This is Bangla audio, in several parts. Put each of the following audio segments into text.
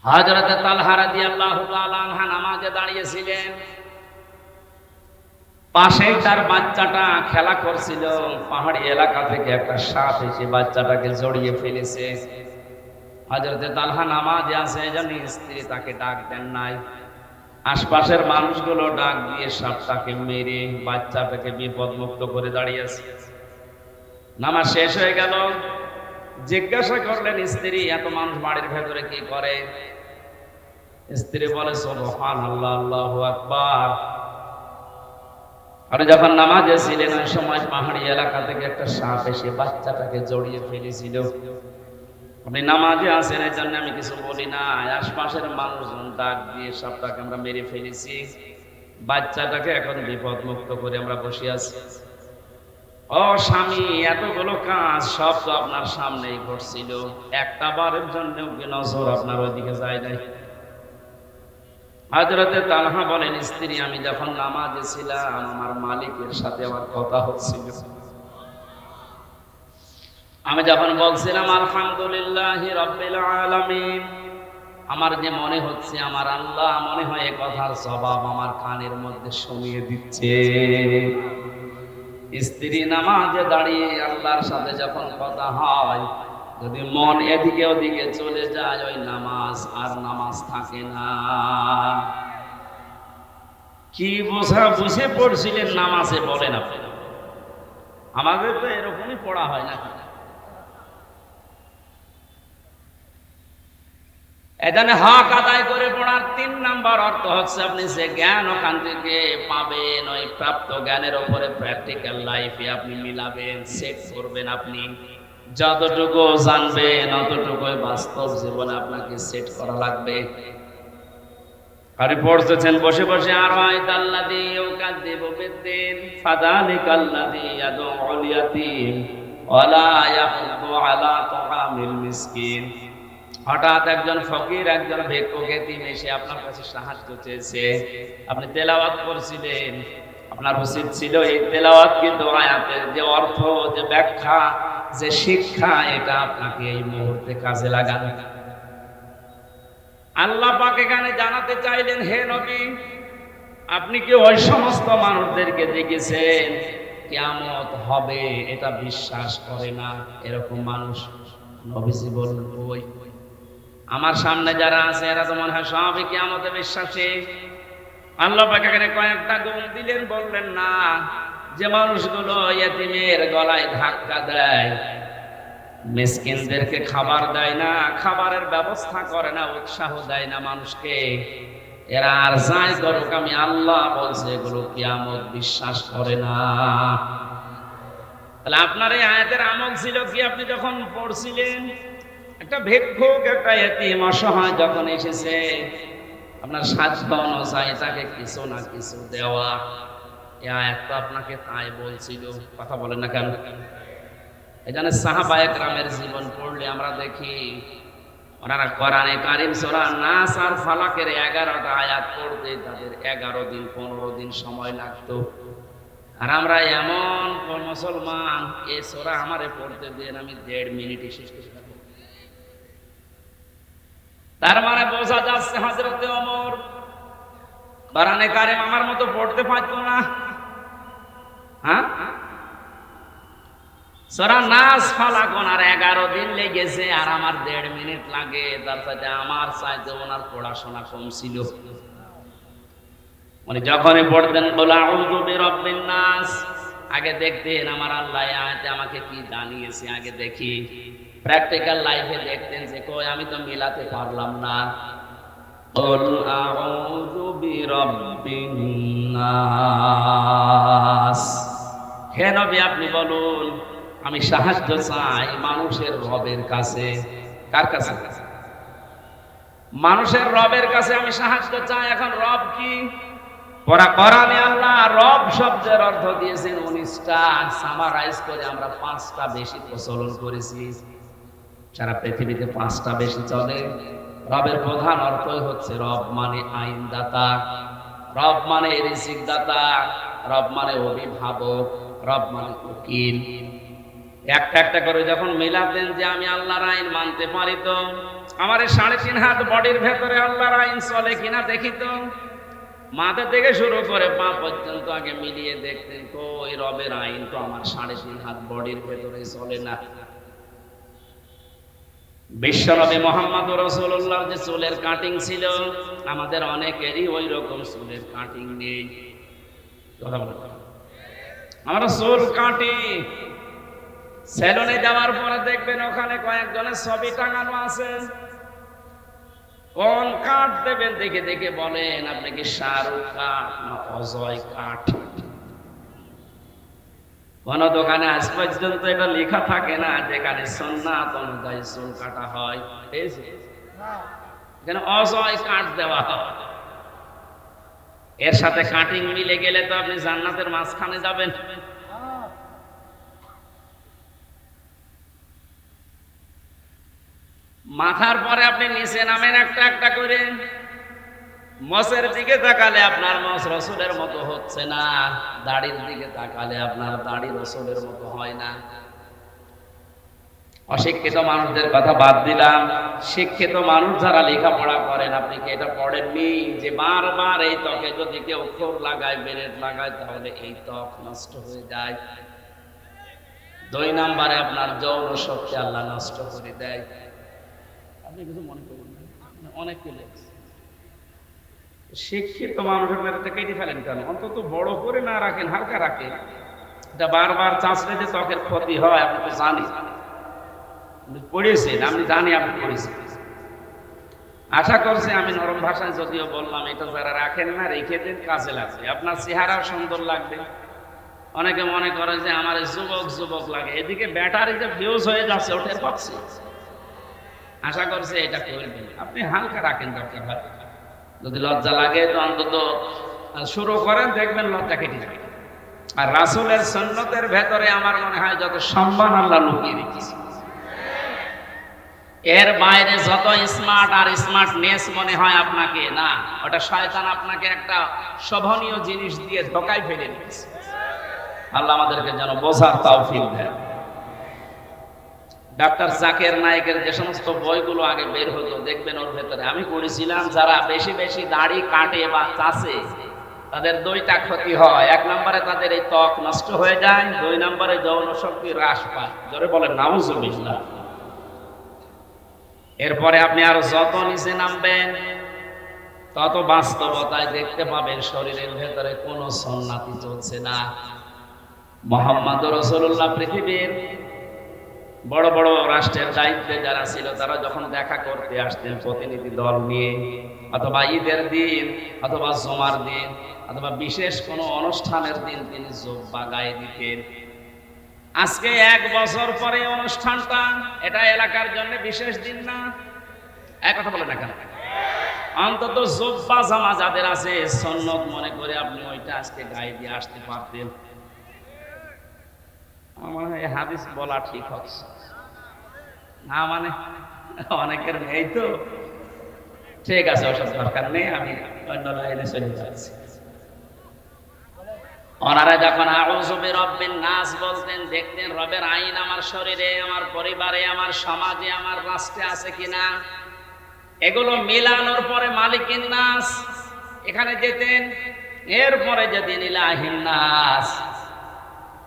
হযরত তালহা রাদিয়াল্লাহু তাআলা আনহা নামাজে দাঁড়িয়েছিলেন, পাশেই তার বাচ্চাটা খেলা করছিল। পাহাড়ি এলাকা থেকে একটা সাপ এসে বাচ্চাটাকে জড়িয়ে ফেলেছে। হযরত তালহা নামাজে আছে, এজন্য স্ত্রী তাকে ডাক দেন নাই। আশপাশের মানুষগুলো ডাক দিয়ে সাপটাকে মেরে বাচ্চাটাকে বিপদমুক্ত করে দাঁড়িয়ে আছে। নামাজ শেষ হয়ে গেল। জিজ্ঞাসা করলেন স্ত্রী, এত মানুষ বাড়ির ভেতরে কি করে? স্ত্রী বলে, সুবহানাল্লাহ, আল্লাহু আকবার। আর যখন নামাজে ছিলেন ওই সময় পাহাড়ি এলাকা থেকে একটা সাপ এসে বাচ্চাটাকে জড়িয়ে ফেলেছিল। আপনি নামাজে আছেন, এই জন্য আমি কিছু বলি না। আশপাশের মানুষজন ডাক দিয়ে সাপটাকে আমরা মেরে ফেলেছি, বাচ্চাটাকে এখন বিপদ মুক্ত করে আমরা বসে আছি। ও স্বামী, এতগুলো কাজ সব তো আপনার সামনেই ঘটছিল, একটা বারের জন্য নজর আপনার ওইদিকে যায় নাই। হযরতে তালহা বলেন, স্ত্রী, আমি যখন নামাজে ছিলাম আমার মালিকের সাথে আমার কথা হচ্ছিল। আমি যখন বলছিলাম আলহামদুলিল্লাহি রাব্বিল আলামিন, আমার যে মনে হচ্ছে আমার আল্লাহ মনে হয় এই কথার জবাব আমার কানের মধ্যে শুনিয়ে দিচ্ছে। স্ত্রী নামাজে দাঁড়িয়ে আল্লাহর সাথে যখন কথা হয়, যদি মন এদিকে ওদিকে চলে যায় ওই নামাজ আর নামাজ থাকে না। কি বুঝে পড়ছিলেন নামাজে বলেন আপনি? আমাদের তো এরকমই পড়া হয় না। এখানে হক আদায় করে পড়ার ৩ নাম্বার অর্থ হচ্ছে আপনি যে জ্ঞান ওখান থেকে পাবেন ওই প্রাপ্ত জ্ঞানের উপরে প্র্যাকটিক্যাল লাইফে আপনি মিলাবেন, সেট করবেন। আপনি যতটুকু জানবেন অতটুকুই বাস্তব জীবনে আপনাকে সেট করা লাগবে। আর পড়তেছেন বসে বসে, আর আয়াতাল্লাযী ইউকাযযিবু বিদ্দীন ফাযালিকাল্লাযী ইয়াদউল ইয়াতীম ওয়ালা ইয়াহুদ্দু আলা তুআমিল মিসকিন। হঠাৎ একজন ফকির, একজন ভিক্ষুক এতিম এসে আপনার কাছে সাহায্য চেয়েছে। আপনি তেলাওয়াত করছিলেন, আপনার উচিত ছিল এই তেলাওয়াত কিন্তু আয়াতের যে অর্থ, যে ব্যাখ্যা, যে শিক্ষা, এটা আপনাকে এই মুহূর্তে কাজে লাগানো। আল্লাহ পাক এখানে জানাতে চাইলেন, হে নবী, আপনি কি ওই সমস্ত মানুষদেরকে দেখেছেন কিয়ামত হবে এটা বিশ্বাস করে না এরকম মানুষ? নবীজি বললেন, ওই আমার সামনে যারা আছে এরা তো মনে হয় সবই কিয়ামতে বিশ্বাসী। আল্লাহ পাক এখানে কয়েকটা গুণ দিলেন, বললেন না যে মানুষগুলো ইয়েতিমের গলায় ধাক্কা দেয়, মিসকিনদেরকে খাবার দেয় না, খাবারের ব্যবস্থা করে না, উৎসাহ দেয় না মানুষকে, এরা আর যাই করুক আমি আল্লাহ বলছে এগুলো কিয়ামত বিশ্বাস করে না। তাহলে আপনার এই আয়াতের আমল ছিল কি? আপনি যখন পড়ছিলেন, একটা ভিক্ষুক, একটা এতিম অসহায় যখন এসেছে, আপনার সাধ্য অনুযায়ী তাকে কিছু না কিছু দেওয়া, এই আয়াতটা আপনাকে তাই বলছিল। কথা বলেন না কেন? এখানে সাহাবায়ে কেরামের জীবন পড়লে আমরা দেখি ওনারা কোরআনে কারীম সূরা নাস আর ফালাকের 11টা আয়াত পড়তে তাদের 11 দিন 15 দিন সময় লাগতো। আর আমরা এমন মুসলমান, এই সূরা আমারে পড়তে দেন, আমি 1.5 মিনিটে শেষ করে ফেলব। তার মানে বোঝা যাচ্ছে হযরত ওমর কোরআনে কারীম আমার মতো পড়তে পারতো না। হ্যাঁ, সূরা নাস ফালাক ওনার 11 দিন লেগেছে, আর আমার 1.5 মিনিট লাগে। তার সাথে আমার চাইতে ওনার পড়াশোনা কম ছিল। মানে যখনই পড়তেন বলে আউযু বিরাব্বিন নাস, আগে দেখতেন আমার আল্লাহ আয়াতে আমাকে কি জানিয়েছে, আগে দেখি। প্র্যাকটিক্যাল লাইফে দেখতেন যে কই আমি তো মিলাতে পারলাম না। কুল আউযু বিরাব্বিন নাস, হে নবী আপনি বলুন আমি সাহায্য চাই মানুষের রবের কাছে। কার কাছে? মানুষের রবের কাছে আমি সাহায্য চাই। এখন রব কি? কোরআনে আল্লাহ রব শব্দের অর্থ দিয়েছেন 19টা, সামারাইজ করে আমরা 5টা বেশি প্রচলন করেছি। সারা পৃথিবীতে 5টা বেশি চলে। রবের প্রধান অর্থই হচ্ছে রব মানে আইনদাতা, রব মানে রিজিক দাতা, রব মানে অভিভাবক, রব মানে উকিল। একটা একটা করে যখন মিলাতেন যে আমি আল্লাহর আইন মানতে পারি তো আমার এই 3.5 হাত বডির ভেতরে আল্লাহর আইন চলে কিনা দেখি তো। মাথা থেকে শুরু করে পা পর্যন্ত আগে মিলিয়ে দেখতেন, কই রবের আইন তো আমার 3.5 হাত বডির ভেতরে চলে না। বিশ্বনবী মুহাম্মদ রাসূলুল্লাহ যে চুলের কাটিং ছিল, আমাদের অনেকেরই ওই রকম চুলের কাটিং নেই। কথা বলেন, আমরা চুল কাটি, সেলুনে যাওয়ার পরে দেখবেন ওখানে কয়েকজনের ছবি টাঙানো আছে। কোন কাঠ দেবেন দেখে দেখে বলেন, আপনি কি শাহরুখ কাঠ না অজয় কাঠ? কোন দোকানে আজ পর্যন্ত এটা লেখা থাকে না যেখানে সুন্নাত অনুযায়ী চুল কাটা হয়, এখানে অজয় কাঠ দেওয়া হয়। এর সাথে কাটিং মিলে গেলে তো আপনি জান্নাতের মাঝখানে যাবেন। মাথার পরে আপনি নিচে নামেন একটা একটা করে। মসের দিকে তাকালে আপনার মস রসুলের মতো হচ্ছে না, দাড়ির দিকে তাকালে আপনার দাড়ি রসুলের মতো হয় না। অশিক্ষিত মানুষদের কথা বাদ দিলাম, শিক্ষিত মানুষ যারা লেখাপড়া করেন, আপনি কি এটা পড়েননি যে বারবার এই ত্বকে যদি কেউ খোর লাগায়, বেরেট লাগায়, তাহলে এই ত্বক নষ্ট হয়ে যায়। 2 নম্বরে আপনার যৌন শক্তি আল্লাহ নষ্ট করে দেয়। আপনি কিছু মনে করুন না, অনেক কিছু শিক্ষিত মানুষের মেয়েটা কেটে ফেলেন কেন? অন্তত বড় করে না রাখেন, হালকা রাখেন। এটা বারবার চাষলে যে ত্বকের ক্ষতি হয় আপনি তো জানি, পড়েছেন, আমি জানি আপনি পড়েছেন। আশা করছি আমি নরম ভাষায় যদিও বললাম, এটা যারা রাখেন না রেখে দেন, কাজে লাগবে। আপনার চেহারাও সুন্দর লাগবে। অনেকে মনে করে যে আমার যুবক যুবক লাগে, এদিকে ব্যাটারি যে ফিউজ হয়ে যাচ্ছে ওটা পাচ্ছি। আশা করছি এটা করবেন, আপনি হালকা রাখেন দরকার হয়। যদি লজ্জা লাগে তো অন্তত শুরু করেন, দেখবেন লজ্জা কেটে যাবে। আর রাসূলের সুন্নতের ভেতরে আমার মনে হয় যত সম্মান আল্লাহ লুকিয়ে রেখেছে, এর বাইরে যত স্মার্ট আর স্মার্টনেস মনে হয় আপনাকে, না, ওটা শয়তান আপনাকে একটা শোভনীয় জিনিস দিয়ে ধোকায় ফেলে দিয়েছে। আল্লাহ আমাদেরকে যেন বোঝার তৌফিক দেন। ডাক্তার জাকির নায়েকের যে সমস্ত বইগুলো আগে বের হতো দেখবেন ওর ভেতরে, আমি পড়েছিলাম, যারা বেশি বেশি দাড়ি কাটে বা চাষে তাদের 2টা ক্ষতি হয়। 1 নম্বরে তাদের এই ত্বক নষ্ট হয়ে যায়, 2 নম্বরে যৌন শক্তি হ্রাস পায়। জোরে বলেন নাউজুবিল্লাহ। এরপরে আপনি আরো যত নিচে নামবেন তত বাস্তবতায় দেখতে পাবেন শরীরের ভেতরে কোনো সুন্নাতি চলছে না। মুহাম্মদ রাসূলুল্লাহ পৃথিবীর বড় বড় রাষ্ট্রের দায়িত্বে যারা ছিল, তারা যখন দেখা করতে আসতেন প্রতিনিধি দল নিয়ে, অথবা ঈদের দিন, অথবা জুমার দিন, অথবা বিশেষ কোনো অনুষ্ঠানের দিন তিনি জুব্বা গায়ে দিতেন। আজকে 1 বছর পরে অনুষ্ঠানটা, এটা এলাকার জন্য বিশেষ দিন না? এক কথা বলে না কেন? অন্তত জুব্বা জামা যাদের আছে সুন্নত মনে করে আপনি ওইটা আজকে গায়ে দিয়ে আসতে পারতেন। আমার মনে হয় হাদিস বলা ঠিক হচ্ছে না, মানে অনেকের নেই তো, ঠিক আছে, ওসব দরকার নেই, আমি অন্য লাইনে চলে যাচ্ছি। ওনারা যখন আউযু বিরাব্বিন নাস বলতেন, দেখতেন রবের আইন আমার শরীরে, আমার পরিবারে, আমার সমাজে, আমার রাষ্ট্রে আছে কিনা। এগুলো মিলানোর পরে মালিকিন নাস এখানে যেতেন, এরপরে যেতেন ইলাহিন নাস।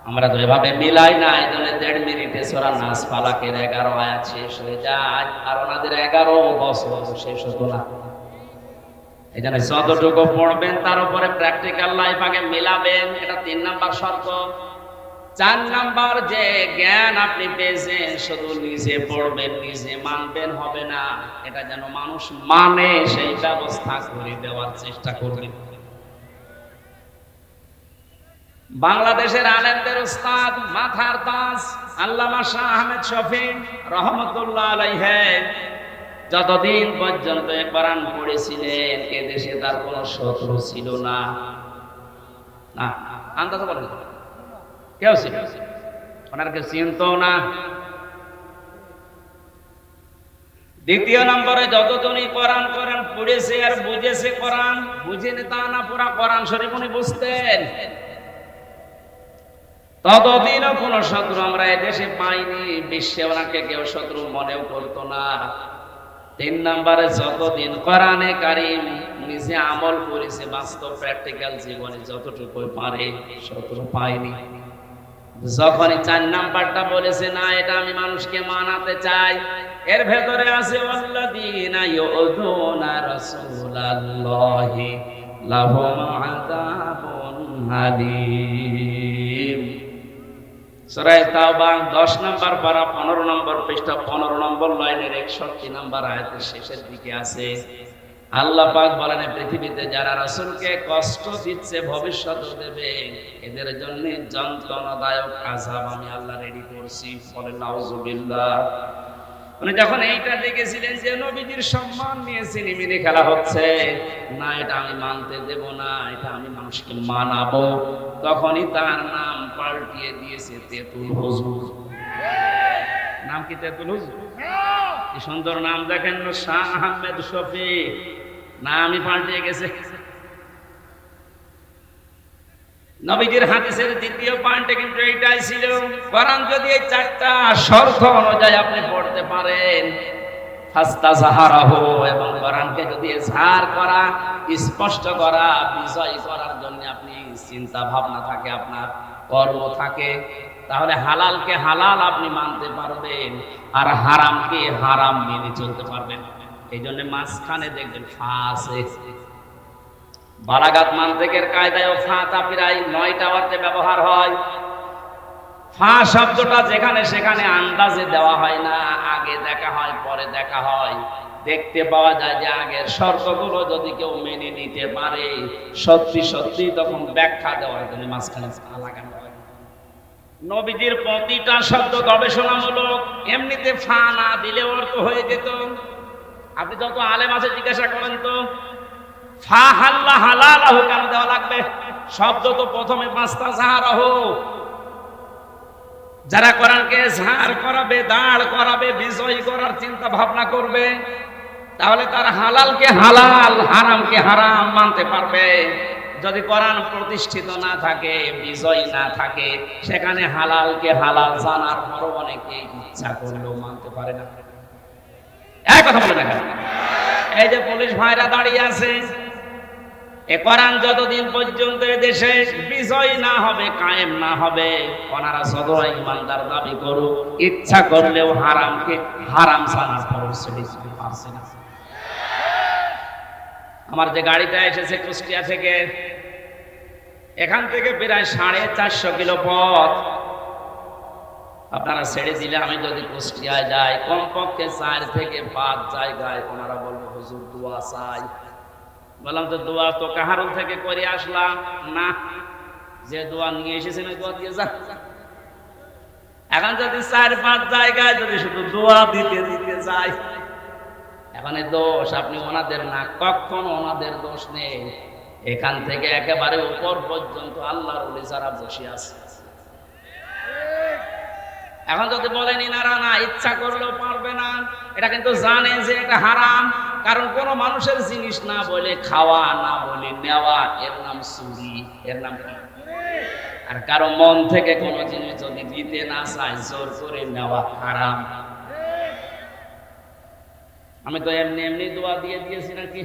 আমরা তো এভাবে মিলাই না, এই জন্য 1.5 মিনিটে সূরা নাস ফালাকের 11 আয়াত শেষ হয়ে যায়, আর ওনাদের 11 বছর শেষ হতো না। এই জন্য যতটুকু পড়বেন তার উপরে প্র্যাকটিক্যাল লাইফ আগে মিলাবেন, এটা 3 নাম্বার শর্ত। 4 নাম্বার, যে জ্ঞান আপনি পেয়েছেন শুধু নিজে পড়বেন, নিজে মানবেন হবে না, এটা যেন মানুষ মানে সেই ব্যবস্থা করে দেওয়ার চেষ্টা করবেন। বাংলাদেশের আলেমদের উস্তাদ, মাথার তাজ আল্লামা শাহ আহমেদ শফী রহমতুল্লাহ আলাইহি যতদিন পর্যন্ত কোরআন পড়েছিলেন এদেশে তার কোনো শত্রু ছিল না। না, আন্দাজ বলেন, কেউ ছিল? ওনার কেউ চিনতো না। দ্বিতীয় নম্বরে, যতজনই কোরআন পড়েছে আর বুঝেছে, কোরআন বুঝেনি তা না, পুরা কোরআন শরীফ উনি বুঝতেন, ততদিনও কোন শত্রু আমরা এদেশে পাইনি। বিশ্বে ওনাকে কেউ শত্রু মনেও করতো না। তিন নম্বরে যতদিন কোরআনে কারীম নিজে আমল করেছে বাস্তব প্র্যাকটিক্যাল জীবনে যতটুকু পারে ততটুকু পায়নি। যখনই 4 নাম্বারটা বলেছে না এটা আমি মানুষকে মানাতে চাই, এর ভেতরে আছে ওয়াল্লাযীনা ইউযুনা রাসূলাল্লাহি লাহুম আযাবুন আলীম। সূরা তাওবা 10 নম্বর পারা 15 নম্বর পৃষ্ঠা 15 নম্বর লাইনের 61 নম্বর আয়াতের শেষের দিকে আছে আল্লাহ পাক বলেন পৃথিবীতে যারা রাসূলকে কষ্ট দিচ্ছে ভবিষ্যতে দেবে এদের জন্য যন্ত্রণাদায়ক আযাব আমি আল্লাহ রেডি করছি। বলেন নাউযুবিল্লাহ। মানে যখন এইটা দেখেছিলেন যে নবীজির সম্মান নিয়ে সিনেমিনে খেলা হচ্ছে, না এটা আমি মানতে দেব না, এটা আমি মানুষকে মানাবো, তখনই তার নাম পাল্টিয়ে দিয়েছে তেতুল হুজুর। নাম কি তেতুল হুজুর? কি সুন্দর নাম দেখেন, শাহ আহমেদ শফিক, নামই পাল্টিয়ে গেছে। নবীজির হাদিসের দ্বিতীয় পয়েন্টে কিন্তু এইটাই ছিল, কোরআন যদি এই 4টা শর্ত অনুযায়ী আপনি পড়তে পারেন, ফাস্তাযহারাহু, এবং কোরআনকে যদি ইজহার করা, স্পষ্ট করা, বিজয় করার জন্য আপনি চিন্তা ভাবনা থাকে, আপনার কর্ম থাকে, তাহলে হালালকে হালাল আপনি মানতে পারবেন আর হারামকে হারাম মেনে চলতে পারবেন। এই জন্য মাঝখানে দেখবেন ফা আছে। বালাগাত মান্তিকের কায়দায় ফাটা প্রায় 9টা অর্থে ব্যবহার হয়। ফা শব্দটা যেখানে সেখানে আন্দাজে দেওয়া হয় না, আগে দেখা হয় পরে দেখা হয়। দেখতে পাওয়া যায় যে আগের শর্তগুলো যদি কেউ মেনে নিতে পারে সত্যি সত্যি তখন ব্যাখ্যা দেওয়ার জন্য মাঝখানে ফা লাগানো হয়। নবীজির প্রতিটা শব্দ গবেষণামূলক, এমনিতে ফা না দিলে অর্থ হয়ে যেত। আপনি যত আলেম আছে জিজ্ঞাসা করেন তো ফা হাল্লা হালালাহু কেন দেওয়া লাগবে? শব্দ তো প্রথমে ফাস্তাযহারাহু। যারা কোরআনকে ইজহার করাবে, দাঁড় করাবে, বিজয় করার চিন্তা ভাবনা করবে, তাহলে তার হালালকে হালাল হারামকে হারাম মানতে পারবে। যদি কোরআন প্রতিষ্ঠিত না থাকে, বিজয় না থাকে, সেখানে হালালকে হালাল জানার পরও অনেকে ইচ্ছা করলেও মানতে পারে না। এই কথা বলে দেখেন, এই যে পুলিশ ভাইরা দাঁড়িয়ে আছে, এ কোরআন যতদিন পর্যন্ত দেশে বিজয় না হবে, কায়েম না হবে, ওনারা যতই ইমানদার দাবি করুক, ইচ্ছা করলেও হারামকে হারাম জানার পরও ছেড়ে দিতে পারছে না। আমার যে গাড়িটা এসেছে কুষ্টিয়া থেকে, এখান থেকে প্রায় 450 কিলো পথ আপনারা ছেড়ে দিলে, আমি যদি কুষ্টিয়ায় যাই কমপক্ষে 4 থেকে 5 জায়গায় ওনারা বলবো হুজুর দোয়া চাই। বললাম তো দোয়া তো কাহারুল থেকে করে আসলাম না, যে দোয়া নিয়ে এসেছেন ওই দোয়া দিয়ে যান। এখন যদি 4-5 জায়গায় যদি শুধু দোয়া দিতে দিতে যাই, এখন এই দোষ আপনি ওনাদের না, কখনো ওনাদের দোষ নেই। এখান থেকে একেবারে উপর পর্যন্ত আল্লাহর ওলি যারা বসে আছে, এখন যদি বলেন ইনারা না ইচ্ছা করলেও পারবে না, এটা কিন্তু জানে যে এটা হারাম। কারণ কোন মানুষের জিনিস না বলে খাওয়া, না বলে নেওয়া, এর নাম চুরি, এর নাম। আর কারো মন থেকে কোন জিনিস যদি দিতে না চায়, জোর করে নেওয়া হারাম। আমি তো এমনি এমনি দোয়া দিয়ে দিয়েছি নাকি?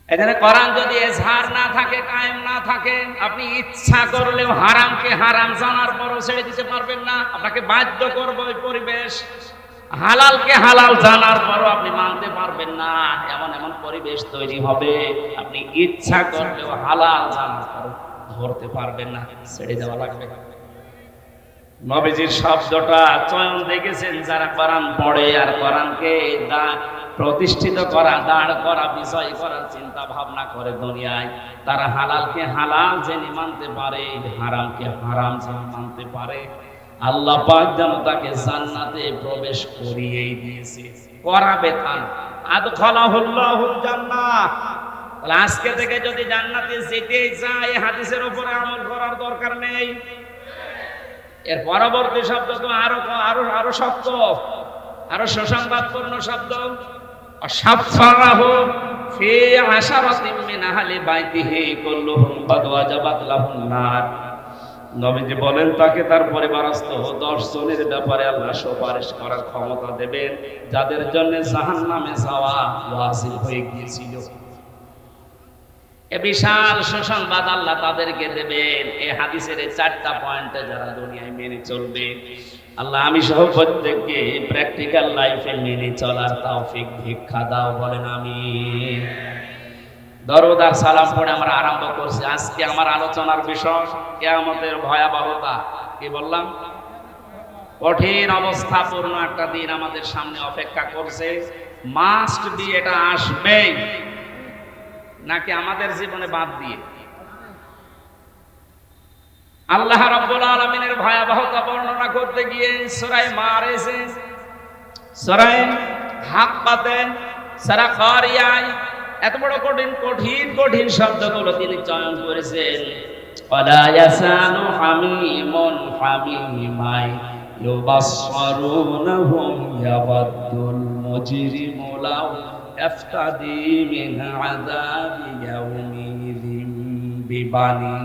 এখানে কোরআন যদি ইজহার না থাকে, কায়েম না থাকে, আপনি ইচ্ছা করলেও হারামকে হারাম জানার পরও ছেড়ে দিতে পারবেন না। আপনাকে বাধ্য করবে ওই পরিবেশ। হালালকে হালাল জানার পরও আপনি মানতে পারবেন না, এমন এমন পরিবেশ তৈরি হবে আপনি ইচ্ছা করলেও হালাল জানার পরও ধরতে পারবেন না, ছেড়ে দেওয়া লাগবে। নবীজির শব্দটা চয়ন দেখেছেন যারা কোরআন পড়ে আর কোরআনকে প্রতিষ্ঠিত করা, দাঁড় করা, বিজয় করার চিন্তা ভাবনা করে দুনিয়ায়, তারা হালালকে হালাল জেনে মানতে পারে, হারামকে হারাম জেনে মানতে পারে। আল্লাহ পাক যেন তাকে জান্নাতে প্রবেশ করিয়েই দিয়েছে, করাবে তা না। আদখালাহুল্লাহুল জান্নাহ। তাহলে আজকে থেকে যদি জান্নাতে যেতে চায়, হাদিসের উপরে আমল করার দরকার নেই। এর পরবর্তী শব্দ তো আরো আরো আরো শক্ত, আরো সুসংবাদপূর্ণ শব্দ। অসাফারাহু ফি আশারাতিন মিন আহলি বাইতিহি কুল্লুহুম কদ ওয়াজাবাত লাহুন নার। নবীজি বলেন তাকে তার পরিবারস্থ 10 জনের ব্যাপারে আল্লাহ সুপারিশ করার ক্ষমতা দেবেন যাদের জন্য জাহান্নামে যাওয়া ওয়াজিব হয়ে গিয়েছিল। এ বিশাল সুসংবাদ আল্লাহ তাদেরকে দেবেন। এই হাদিসের এই 4টা পয়েন্টে যারা দুনিয়ায় মেনে চলবে, আল্লাহ আমি সহ প্রত্যেককে প্র্যাকটিক্যাল লাইফে মেনে চলার তৌফিক ভিক্ষা দাও, বলেন আমিন। দরুদ আর সালাম পড়ে আমরা আরম্ভ করছি। আজকে আমার আলোচনার বিষয় কিয়ামতের ভয়াবহতা। কি বললাম? কঠিন অবস্থাপূর্ণ একটা দিন আমাদের সামনে অপেক্ষা করছে। মাস্ট বি, এটা আসবেই, নাকি আমাদের জীবনে বাদ দিয়ে? আল্লাহ রাব্বুল আলামিনের ভয়াবহতা বর্ণনা করতে গিয়ে সূরা মারিজ, সূরা হাক্কাতে, সূরা কারিয়ায় এত বড় কঠিন কঠিন কঠিন শব্দগুলো তিনি চয়ন করেছেন। ওয়ালা ইয়াসানু হামিমুন হামিমাই ইউবাসসিরুনহুম ইয়াবাদুল মুজরিমু লাউ ইফতাদি মিন আযাবি ইয়াউমিযিন বিবানি।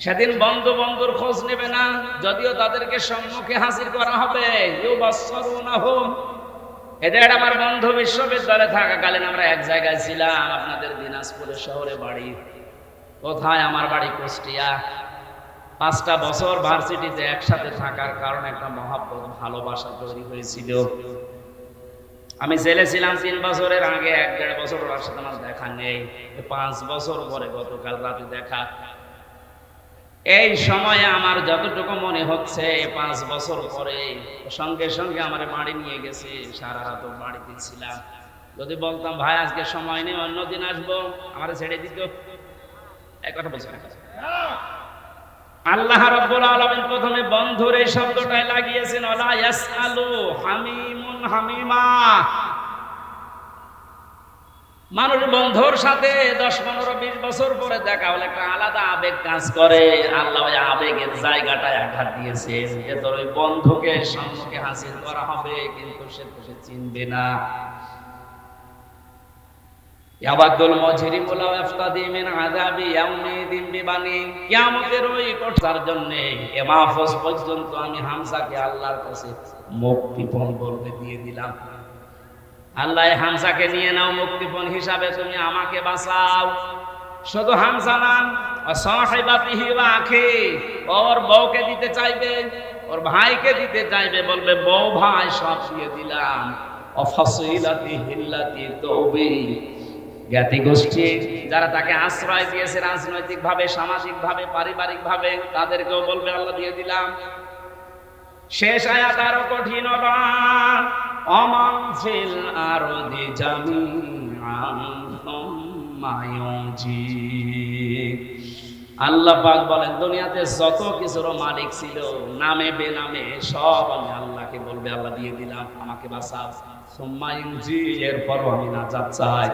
সেদিন বন্ধু বন্ধুর খোঁজ নেবে না, যদিও তাদেরকে সম্মুখে হাজির করা হবে। ইউবাসসিরুনহুম, এদের আমার বন্ধু বিশ্ববিদ্যালয়ে থাকাকালীন আমরা এক জায়গায় ছিলাম, আপনাদের দিনাজপুর শহরে বাড়ি। কোথায়? আমার বাড়ি কুষ্টিয়া। 5টা বছর ভার্সিটিতে একসাথে থাকার কারণে একটা মহাব্বত, ভালোবাসা তৈরি হয়েছিল। আমি জেলে ছিলাম 3 বছরের আগে, 1-1.5 বছর ওর সাথে আমার দেখা নেই। 5 বছর পরে গতকাল রাতে দেখা। এই সময়ে আমার যতটুকু মনে হচ্ছে 5 বছর পরে সঙ্গে সঙ্গে আমার বাড়ি নিয়ে গেছে। সারা রাত বাড়িতে ছিলাম। যদি বলতাম ভাই আজকে সময় নেই, অন্যদিন আসবো, আমার ছেড়ে দিত। এক কথা বলছি না। আল্লাহ রাব্বুল আলামিন প্রথমে বন্ধুর এই শব্দটাই লাগিয়েছেন, ওয়ালা ইয়াসআলু হামিমুন হামিমা। মানুষ বন্ধুর সাথে 10, 15, 20 বছর পরে দেখা হলে একটা আলাদা আবেগ কাজ করে। আল্লাহ ওই আবেগের জায়গাটায় আঘাত দিয়েছেন যে তোর ওই বন্ধুকে সম্মুখে হাজির করা হবে, কিন্তু সে তোকে চিনবে না। ইয়াবাদুল মুজরিমু লাউ ইফতাদি মিন আযাবি ইয়াউমিযিন বিবানি। কিয়ামতের ওই কঠার জন্য এ মাহফুজ পর্যন্ত আমি হামজাকে আল্লাহর কাছে মুক্তিপণ বলতে দিয়ে দিলাম। আল্লাহ হামজাকে নিয়ে নাও মুক্তিপণ হিসাবে, তুমি আমাকে বাঁচাও। শুধু হামজা না, সাহিবাতিহি ওয়া আখি, ওর বউকে দিতে চাইবে, ওর ভাইকে দিতে চাইবে, বলবে বউ ভাই সব দিয়ে দিলাম। অফাসিলাতিহি আল্লাতী তুবি, জ্ঞাতি গোষ্ঠী যারা তাকে আশ্রয় দিয়েছে রাজনৈতিক ভাবে, সামাজিক ভাবে, পারিবারিক ভাবে, তাদেরকেও বলবে আল্লাহ দিয়ে দিলাম। শেষ আয়াত আরো কঠিন, অমান ফিল আরদি জামিআন সুম্মা ইউনজি। আল্লাহ পাক বলেন দুনিয়াতে যত কিছুর মালিক ছিল নামে বেনামে সব আমি আল্লাহকে বলবে আল্লাহ দিয়ে দিলাম, আমাকে বাঁচাও। সুম্মা ইউনজি, এরপর আমি নাজাত চাই।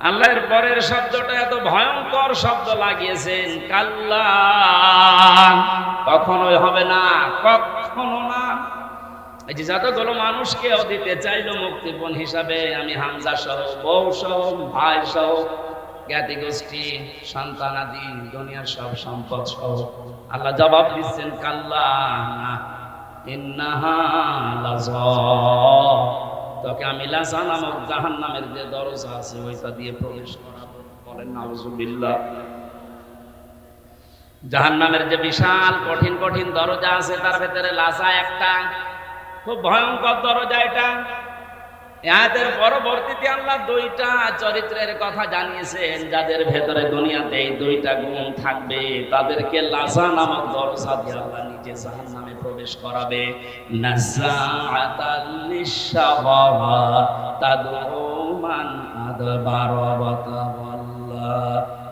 আল্লাহর পরের শব্দটা এত ভয়ঙ্কর শব্দ লাগিয়েছেন, কাল্লা, কখনোই হবে না, কখনো না। এই যে যতগুলো মানুষকে দিতে চাইলো মুক্তিপণ হিসাবে, আমি হামজা সহ, বউ সহ, ভাই সহ, জ্ঞাতি গোষ্ঠী, সন্তানাদি, দুনিয়ার সব সম্পদ সহ, আল্লাহ জবাব দিচ্ছেন কাল্লা না, ইন্নাহা লাযা, তোকে আমি লাযা নামক জাহান্নামের যে দরজা আছে ওইটা দিয়ে প্রবেশ করাবো। বলেন নাউযুবিল্লাহ। জাহান্নামের যে বিশাল কঠিন কঠিন দরজা আছে তার ভেতরে লাযা একটা, খুব ভয়ঙ্কর দরজা এটা। আয়াতের পরবর্তীতে আল্লাহ 2টা চরিত্রের কথা জানিয়েছেন যাদের ভেতরে দুনিয়াতে এই 2টা গুণ থাকবে, তাদেরকে লাযা নামক দরজা দিয়ে আল্লাহ নিজে জাহান্নামে প্রবেশ করাবে। নাযাআতাল লিশশাওয়া তাদউ মান আদবারা ওয়া তাওয়াল্লা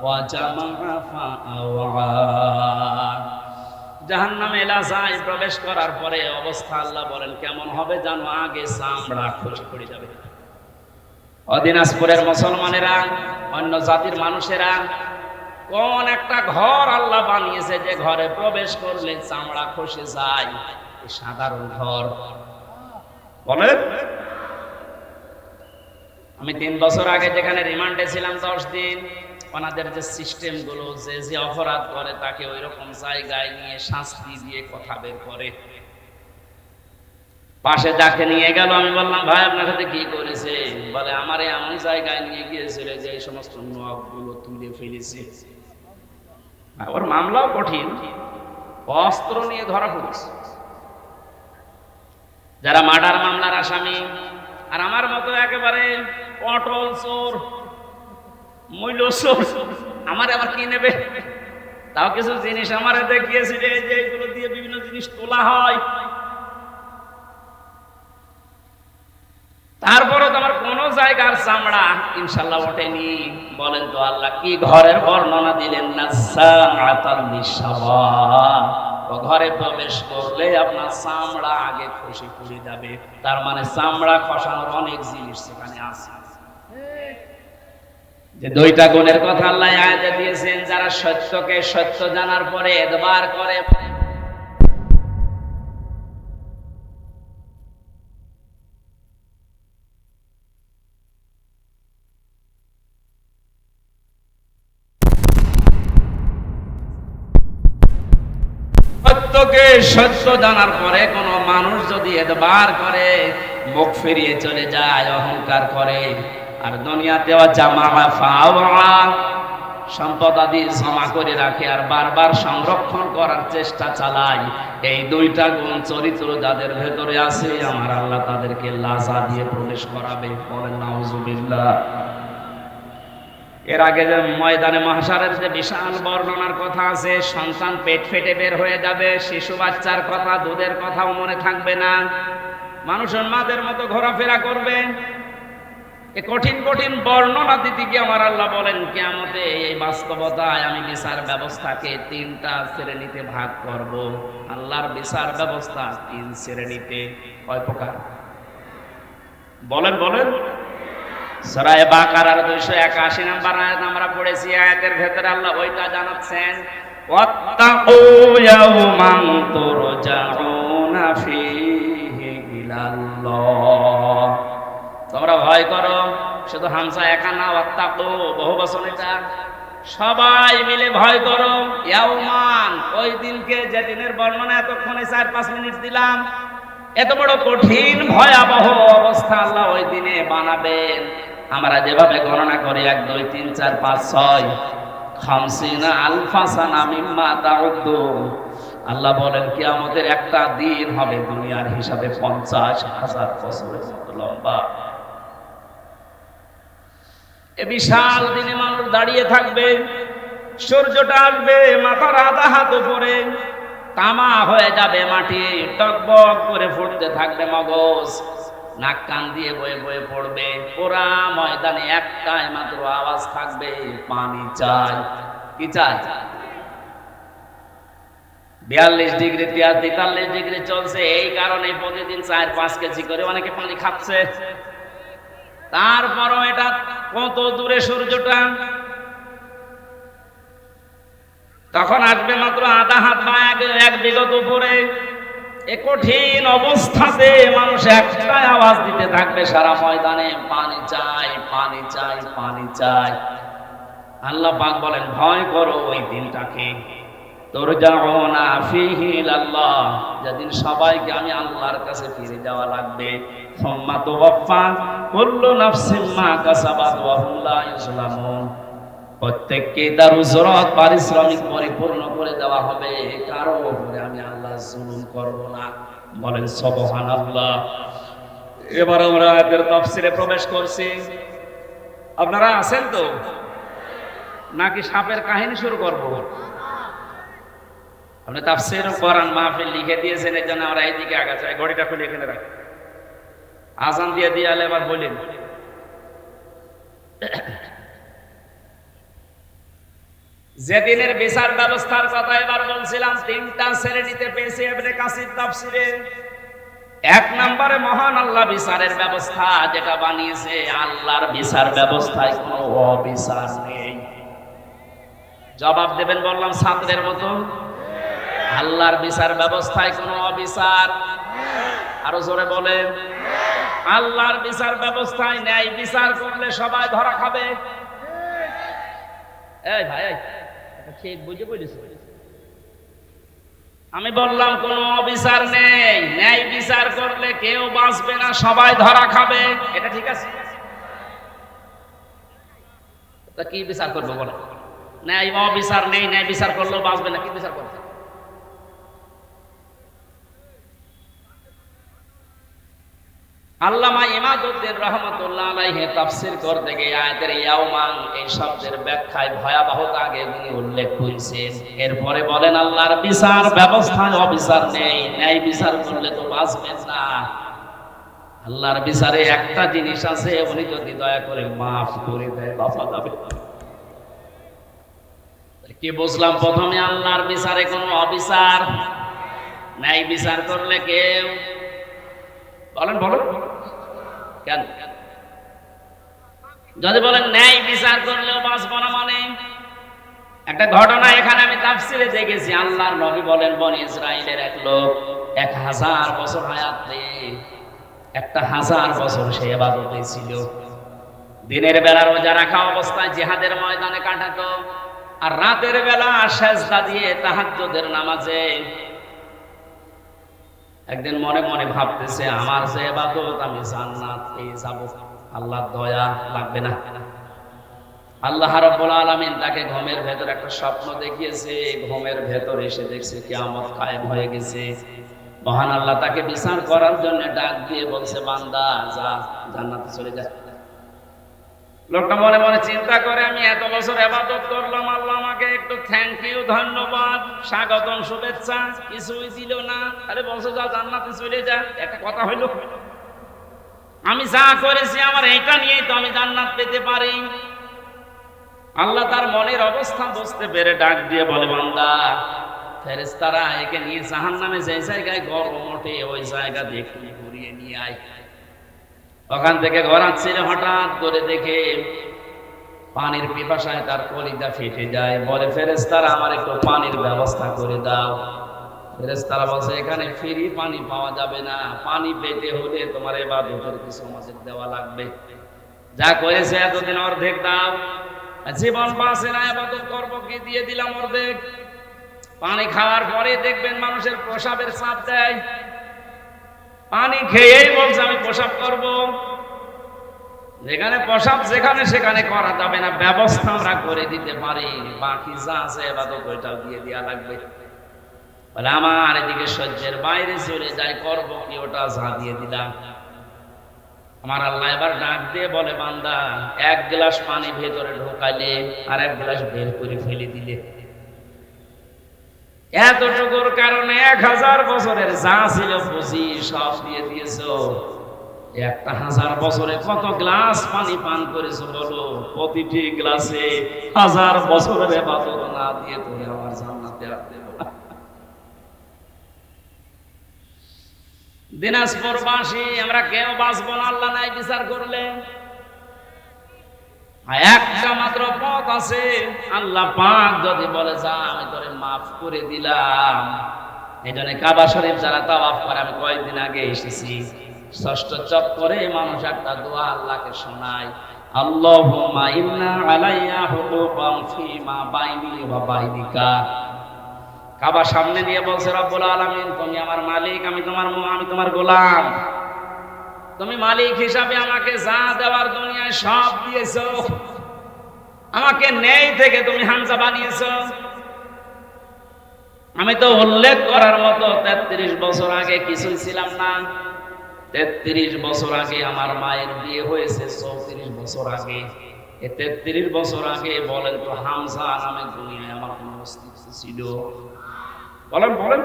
ওয়া জামাআ ফাআওয়া। জাহান্নামে লাযায় প্রবেশ করার পরে অবস্থা আল্লাহ বলেন কেমন হবে জানো? আগে চামড়া খসে পড়ে যাবে। দিনাজপুরের মুসলমানেরা, অন্য জাতির মানুষেরা কোন একটা ঘর আল্লাহ বানিয়েছে যে ঘরে প্রবেশ করলে চামড়া খসে যায়? সাধারণ ঘর। বলেন, আমি 3 বছর আগে যেখানে রিমান্ডে ছিলাম 10 দিন, ওনাদের যে সিস্টেম গুলো, যে যে অপরাধ করে তাকে ওই রকম জায়গায় নিয়ে শাস্তি দিয়ে কথা বের করে। পাশে যাকে নিয়ে গেল, আমি বললাম ভাই আপনার সাথে কি করেছে? বলে আমার এমন জায়গায় নিয়ে গিয়েছিল যে এই সমস্ত নখ গুলো তুলে ফেলেছে। ওর মামলাও কঠিন, অস্ত্র নিয়ে ধরা পড়েছে। যারা মার্ডার মামলার আসামি আর আমার মতো একেবারে পটল চোর, মূল্য চোর, আমার আবার কি নেবে? তাও কিছু জিনিস আমার দেখিয়েছে যে এইগুলো দিয়ে বিভিন্ন জিনিস তোলা হয়। তারপরে তো আমার কোন জায়গার চামড়া ইনশাল্লাহ ওঠেনি। বলেন তো আল্লাহ কি ঘরের বর্ণনা দিলেন না? ঘরে প্রবেশ করলে আপনার চামড়া আগে খসে পড়ে যাবে। তার মানে চামড়া খসানোর অনেক জিনিস সেখানে আছে। যে দুইটা গুণের কথা আল্লাহ আয়াতে দিয়েছেন, যারা সত্যকে সত্য জানার পরে এতবার করে। সত্যকে সত্য জানার পরে কোন মানুষ যদি এতবার করে মুখ ফিরিয়ে চলে যায়, অহংকার করে, আর দুনিয়াতে সম্পদ আদি জমা করে রাখে আর বারবার সংরক্ষণ করার চেষ্টা চালায়, এই দুইটা গুণ চরিত্র যাদের ভেতরে আছে, আমার আল্লাহ তাদেরকে লাজা দিয়ে প্রবেশ করাবে। বলেন নাউজুবিল্লাহ। এর আগে যে ময়দানে মাহশারের যে বিশাল বর্ণনার কথা আছে, সন্তান পেট ফেটে বের হয়ে যাবে, শিশু বাচ্চার কথা, দুধের কথাও মনে থাকবে না, মানুষের মাদের মতো ঘোরাফেরা করবে। এই কঠিন কঠিন বর্ণনা দিতে গিয়ে আমার আল্লাহ বলেন কিয়ামতে এই বাস্তবতায় আমি বিচার ব্যবস্থাকে তিনটা শ্রেণীতে ভাগ করব। আল্লাহর বিচার ব্যবস্থা তিন শ্রেণীতে। কয় প্রকার? বলেন বলেন। সূরা বাকারার 281 নম্বর আয়াত আমরা পড়েছি। আয়াতের ভেতরে আল্লাহ ওইটা জানাচ্ছেন, ওয়াত্তাকু ইয়াওমান তুরজাউনা ফীহি ইলাল্লাহ। তোমরা ভয় করো, শুধু হামজা একা না, ওয়াত্তাকু বহু বচন, এটা সবাই মিলে ভয় করো। ইয়াওমান ওই দিনকে, যে দিনের বর্ণনা এতক্ষণে 4-5 মিনিট দিলাম। এত বড় কঠিন ভয়াবহ অবস্থা আল্লাহ ওই দিনে বানাবেন। আমরা যেভাবে গণনা করি 1 2 3 4 5 6 50 আলফা সানা মিম্মা তাউদ্দুন, আল্লাহ বলেন কিয়ামতের একটা দিন হবে দুনিয়ার হিসাবে 50,000 বছরের মতো লম্বা। এই বিশাল দিনে মানুষ দাঁড়িয়ে থাকবে, সূর্যটা আসবে মাথার আধা হাত উপরে, তামা হয়ে যাবে মাটি, টকবক করে ফুটতে থাকবে মগজ, নাক কান দিয়ে বয়ে বয়ে পড়বে। পুরা ময়দানে একটাই মাত্র আওয়াজ থাকবে, পানি চাই। কি চাই? 42 ডিগ্রি 43 ডিগ্রি চলছে, এই কারণে প্রতিদিন 4-5 কেজি করে অনেকে পানি খাচ্ছে। তারপরও এটা কত দূরে সূর্যটা, তখন আসবে মাত্র আধা হাত বা 1 বিঘত উপরে। এ কঠিন অবস্থাতে মানুষ একটাই আওয়াজ দিতে থাকবে সারা ময়দানে, পানি চাই, পানি চাই, পানি চাই। আল্লাহ পাক বলেন ভয় করো ওই দিনটাকে, তুরজাউনা ফীহি ইলাল্লাহ, যেদিন সবাইকে আমি আল্লাহর কাছে ফিরে যাওয়া লাগবে। সুম্মা তুওয়াফফা কুল্লু নাফসিন মা কাসাবাত ওয়া হুম লা ইউজলামুন, প্রত্যেককে তার উজরত পারিশ্রমিক পরিপূর্ণ করে দেওয়া হবে, কারো উপরে আমি আল্লাহ জুলুম করব না। বলেন সুবহানাল্লাহ। এবার আমরা আয়াতের তাফসীরে প্রবেশ করছি। আপনারা আছেন তো নাকি সাপের কাহিনী শুরু করব? আপনি তাফসীর কোরআন মাহফিল লিখে দিয়েছেন, এই জন্য আমরা এইদিকে আগাচ্ছি। ঘড়িটা খুলে এখানে রাখি, আজান দিয়ে দিয়ালে এবার বলেন। যেদিনের বিচার ব্যবস্থার কথা এবার বলছিলাম, তিনটা শ্রেণীতে পেয়েছি ইবনে কাসির তাফসীরে। 1 নম্বরে মহান আল্লাহ বিচারের ব্যবস্থা যেটা বানিয়েছে, আল্লাহর বিচার ব্যবস্থায় কোনো অবিচার নেই। জবাব দেবেন বললাম ছাত্রের মতো, আল্লাহর বিচার ব্যবস্থায় কোনো অবিচার। আরো জোরে বলেন, আল্লাহর বিচার ব্যবস্থায় ন্যায় বিচার করলে সবাই ধরা খাবে। এই ভাই ঠিক বুঝে বলিস। আমি বললাম কোন অবিচার নেই, ন্যায় বিচার করলে কেউ বাঁচবে না, সবাই ধরা খাবে, এটা ঠিক আছে? তা কি বিচার করবো বলো? ন্যায় অবিচার নেই, ন্যায় বিচার করলেও বাঁচবে না, কি বিচার করবে? আল্লামা ইমাদউদ্দিন রাহমাতুল্লাহ আলাইহি তাফসীর করতে গিয়ে আয়াতের ইয়াউমান এই শব্দের ব্যাখ্যায় ভয়াবহতা আগে উনি উল্লেখ করেছেন। এরপরে বলেন আল্লাহর বিচার ব্যবস্থায় অবিচার নেই, ন্যায় বিচার করলে তো বাঁচবেন না। আল্লাহর বিচারে একটা জিনিস আছে, উনি যদি দয়া করে মাফ করে দেয় বাঁচা যাবে। কি বুঝলাম? প্রথমে আল্লাহর বিচারে কোনো অবিচার, ন্যায় বিচার করলে কেউ বলেন বলেন কেন? যদি বলেন ন্যায় বিচার করলেও বাঁচবো না, মানে একটা ঘটনা এখানে আমি তাফসীরে দেখেছি। আল্লাহর নবী বলেন বনি ইসরাইলের এক লোক 1000 বছর হায়াত পেয়ে 1000 বছর সে ইবাদতে ছিল। দিনের বেলা রোজা রাখা অবস্থায় জিহাদের ময়দানে কাটাতো, আর রাতের বেলা সেজদা দিয়ে তাহাজ্জুদের নামাজে। একদিন মনে মনে ভাবতেছে আমার যে ইবাদত আমি জান্নাত পেয়ে যাব, আল্লাহর দয়া লাগবে না। আল্লাহ রাব্বুল আলামিন তাকে ঘুমের ভেতর একটা স্বপ্ন দেখিয়েছে। ঘুমের ভেতর এসে দেখছে কিয়ামত কায়েম হয়ে গেছে। মহান আল্লাহ তাকে বিচার করার জন্য ডাক দিয়ে বলছে, বান্দা যা, জান্নাতে চলে যা। লোকটা মনে মনে চিন্তা করে, আমি এত বছর ইবাদত করলাম, আল্লাহ আমাকে একটু থ্যাংক ইউ, ধন্যবাদ, স্বাগতম, শুভেচ্ছা কিছুই দিল না। আরে বলছো যা জান্নাতে চলে যা, একটা কথা হইল? আমি যা করেছি আমার এটা নিয়েই তো আমি জান্নাত পেতে পারি। আল্লাহ তার মনের অবস্থা বুঝতে পেরে ডাক দিয়ে বলে, বান্দা ফেরেশতারা একে নিয়ে জাহান্নামে যে জায়গায় গরম ওঠে ওই জায়গা দিয়ে একটু ঘুরিয়ে নিয়ে আয়। ওখান থেকে ঘোরাচ্ছিল, হঠাৎ করে দেখে পানির পিপাসায় তার কলিজা ফেটে যায়। বলে, ফেরেশতারা আমার একটু পানির ব্যবস্থা করে দাও। ফেরেশতারা বলছে, এখানে ফ্রি পানি পাওয়া যাবে না, পানি পেতে হলে তোমার ইবাদতের কিছু আমাদের দেওয়া লাগবে। যা করেছে এতদিন অর্ধেক দাও। জীবন বাঁচে না, ইবাদত করবো কি, দিয়ে দিলাম অর্ধেক। পানি খাওয়ার পরে দেখবেন মানুষের প্রসাবের চাপ দেয়, পানি খেয়েই বলছে আমি প্রসাব করব। যেখানে প্রসাব যেখানে সেখানে করা যাবে না, ব্যবস্থা আমরা করে দিতে পারি, বাকি যা আছে ইবাদত ওইটাও দিয়ে দেওয়া লাগবে। বলে আমার এদিকে সহ্যের বাইরে চলে যায়, করব কি, ওটা যা দিয়ে দিলাম। আমার আল্লাহ এবার ডাক দিয়ে বলে, বান্দা এক গ্লাস পানি ভেতরে ঢোকাইলে আর এক গ্লাস বের করে ফেলে দিলে, এতটুকুর কারণে 1000 বছরের যা ছিল পুঁজি সব দিয়ে দিয়েছো। 1000 বছরে কত গ্লাস পানি পান করেছো বলো? প্রতিটি গ্লাসে 1000 বছরের ইবাদত না দিয়ে তুমি আমার জান্নাতে আর দেব না। দিনাজপুরবাসী আমরা কেউ বাঁচবো না আল্লাহ নাই বিচার করলে। একটা মাত্র পথ আছে, আল্লাহ পাক যদি বলে যা আমি তোরে মাফ করে দিলাম। এই জন্য কাবা শরীফ যারা তাওয়াফ করে, আমি কয়েকদিন আগে এসেছি, 6ষ্ঠ চক্করে মানুষ একটা দোয়া আল্লাহকে শোনায়, আল্লাহুম্মা ইন্না আলাইয়া হুকুকান ফীমা বাইনি ওয়া বাইনিকা। কাবা সামনে নিয়ে বলছে, রব্বুল আলামিন তুমি আমার মালিক, আমি তোমার গোলাম। তুমি মালিক হিসাবে আমাকে যা দেওয়ার দুনিয়ায় সব দিয়েছো, আমাকে নেই থেকে তুমি হামজা বানিয়েছো। আমি তো উল্লেখ করার মতো 33 বছর আগে কিছুই ছিলাম না। 33 বছর আগে আমার মায়ের বিয়ে হয়েছে, 34 বছর আগে। 33 বছর আগে বলেন তো হামজা নামে দুনিয়ায় আমার কোনো অস্তিত্ব ছিল? বলেন বলেন।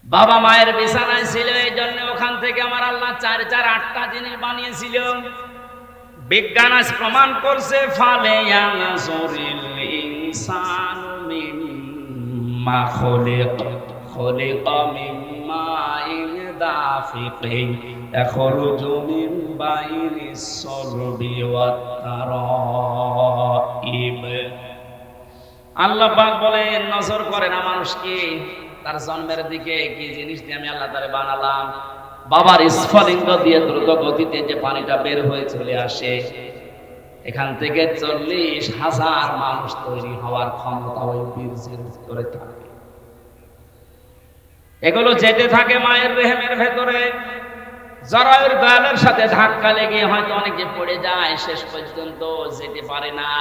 বাবা মায়ের বিছানায় ছিল, এই জন্য ওখান থেকে আমার আল্লাহ 4 4 8টা জিনিস বানিয়েছিল। বিজ্ঞান আজ প্রমাণ করছে, ফালে ইয়ানজুরিল ইনসানু মিম্মা খুলিকা মিম্মা দাফিকিন ইয়াখরুজু মিন বাইনিস সলবি ওয়াত তারাইব। আল্লাহ পাক বলেন, নজর করেন না মানুষকে, তার জন্মের দিকে কি জিনিস দিয়ে আমি আল্লাহ তারে বানালাম। বাবার স্ফলিঙ্গ দিয়ে দ্রুত গতিতে যে পানিটা বের হয়ে চলে আসে, এখান থেকে 40,000 মানুষ তৈরি হওয়ার ক্ষমতা ওই বীর্যের ভিতরে থাকে। এগুলো যেতে থাকে মায়ের রেহেমের ভেতরে, জরায়ুর গালের সাথে ধাক্কা লেগে হয়তো অনেকে পড়ে যায়, শেষ পর্যন্ত যেতে পারে না।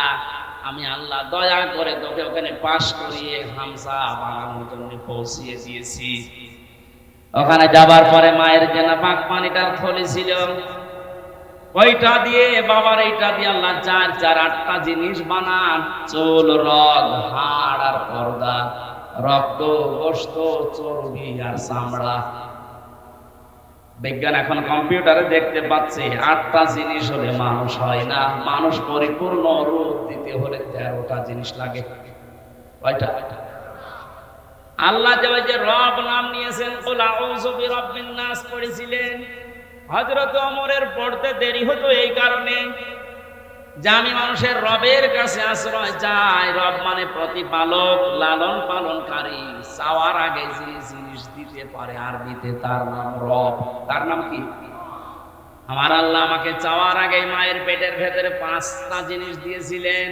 আমি আল্লাহ দয়া করে তোকে ওখানে পাশ করিয়ে হামসা বানানোর জন্য পৌঁছিয়ে দিয়েছি। ওখানে যাবার পরে মায়ের যে না পাক পানিটার থলি ছিল, ওইটা দিয়ে বাবার এইটা দিয়ে আল্লাহ 8টা জিনিস বানান: চুল, রগ, হাড় আর পর্দা, রক্ত, গোশত, চর্বি আর চামড়া। বিজ্ঞান এখন কম্পিউটারে দেখতে পাচ্ছে 8টা জিনিস হলে মানুষ হয় না, মানুষ পরিপূর্ণ রূপ দিতে হলে 13টা জিনিস লাগে। কয়টা? আল্লাহ যে রব নাম নিয়েছেন, কুল আউযু বিরাব্বিন নাস পড়েছিলেন, হযরত ওমরের পড়তে দেরি হতো এই কারণে যে আমি মানুষের রবের কাছে আশ্রয় চাই। রব মানে প্রতিপালক, লালন পালনকারী। চাওয়ার আগে যে জিনিস দিতে পারে আরবিতে তার নাম রব। তার নাম কি? আমার আল্লাহ আমাকে চাওয়ার আগে মায়ের পেটের ভেতরে 5টা জিনিস দিয়েছিলেন: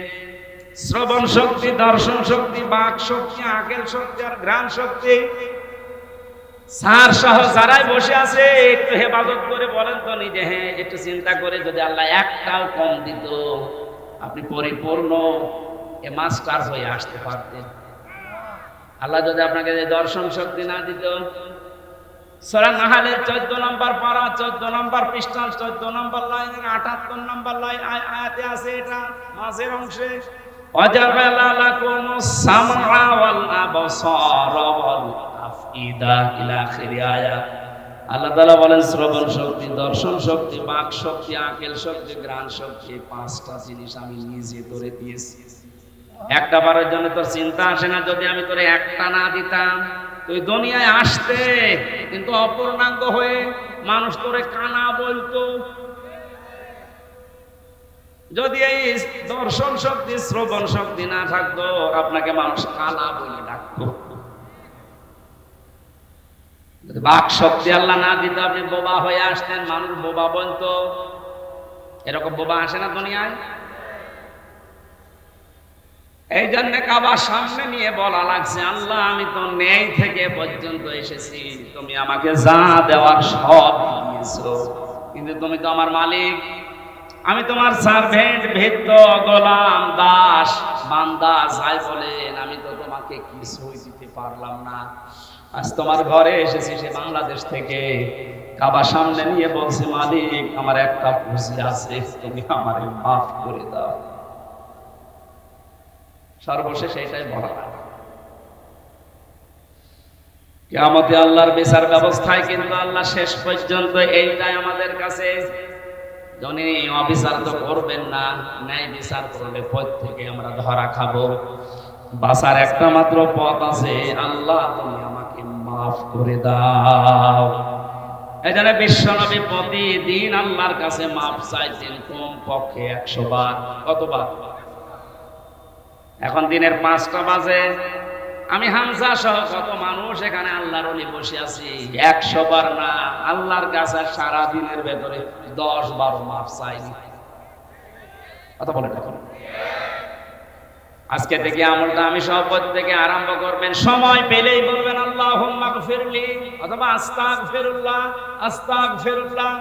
শ্রবণ শক্তি, দর্শন শক্তি, বাক শক্তি, আকেল শক্তি আর ঘ্রাণ শক্তি। সার সহ যারাই বসে আছে একটু হেফাজত করে বলেন তো নিজে, হ্যাঁ একটু চিন্তা করে যদি আল্লাহ একটাও কম দিত, আপনি পরিপূর্ণ মাস্টার হয়ে আসতে পারতেন। আল্লাহ যদি আপনাকে দর্শন শক্তি না দিত, সূরা নাহলের 14 নম্বর পারা, 14 নম্বর পৃষ্ঠা, 14 নম্বর লাইনের 78 নম্বর লাইন আয়াতে আছে, এটা মাঝের অংশে, ওয়াজাআলা লাকুমুস সামআ ওয়াল আবসারা ওয়াল আফইদা ইলা আখিরি আয়াত। আল্লাহ তাআলা বলেন শ্রবণ শক্তি, দর্শন শক্তি, বাক শক্তি, আকেল শক্তি, ঘ্রাণ শক্তি, 5টা জিনিস আমি নিজে তোরে দিয়েছি। একটা বারের জন্য তোর চিন্তা আসে না যদি আমি তোরে একটা না দিতাম? তুই দুনিয়ায় আসতে কিন্তু অপূর্ণাঙ্গ হয়ে, মানুষ তোরে কানা বলতো। যদি এই দর্শন শক্তি, শ্রবণ শক্তি না থাকতো, আপনাকে মানুষ কালা বলে ডাকতো। যদি বাক শক্তি আল্লাহ না দিত, আপনি বোবা হয়ে আসতেন, মানুষ বোবা বলতো। এরকম বোবা আসে না দুনিয়ায়? এই জন্য কাবার সামনে নিয়ে বলা লাগছে, আল্লাহ আমি তো নেই থেকে পর্যন্ত এসেছি, তুমি আমাকে যা দেওয়ার সব দিয়েছো, কিন্তু তুমি তো আমার মালিক, আমি তোমার সার্ভেন্ট, ভৃত্য, গোলাম, দাস, বান্দা যাই বলেন, আমি তো তোমাকে কিছুই দিতে পারলাম না। আজ তোমার ঘরে এসেছি সে বাংলাদেশ থেকে, কাবার সামনে নিয়ে বলছি, মালিক আমার একটা পুঁজি আছে, তুমি আমারে মাফ করে দাও। সর্বশেষ এটাই বলা। কিয়ামতে আল্লাহর বিচার ব্যবস্থায় কিন্তু আল্লাহ শেষ পর্যন্ত এইটাই আমাদের কাছে, যিনি অবিচার তো করবেন না, ন্যায় বিচার করলে প্রত্যেকে আমরা ধরা খাবো। বাঁচার একটা মাত্র পথ আছে, আল্লাহ তুমি আমাকে মাফ করে দাও। এই জন্য বিশ্বনবী প্রতিদিন আল্লাহর কাছে মাফ চাইতেন কমপক্ষে 100 বার। কতবার? এখন দিনের 5টা বাজে, আমি হামজা সহ কত মানুষ এখানে আল্লাহর ওলি বসে আছি, 100 বার না, আল্লাহর কাছে সারা দিনের ভেতরে 10 বার মাফ চাইনি। কথা বলেন এখন। আজকে থেকে আমলটা আমি সব থেকে আরম্ভ করবেন, সময় পেলেই বলবেন আল্লাহুম্মা গফিরলি অথবা আস্তাগফিরুল্লাহ, আস্তাগফিরুল্লাহ।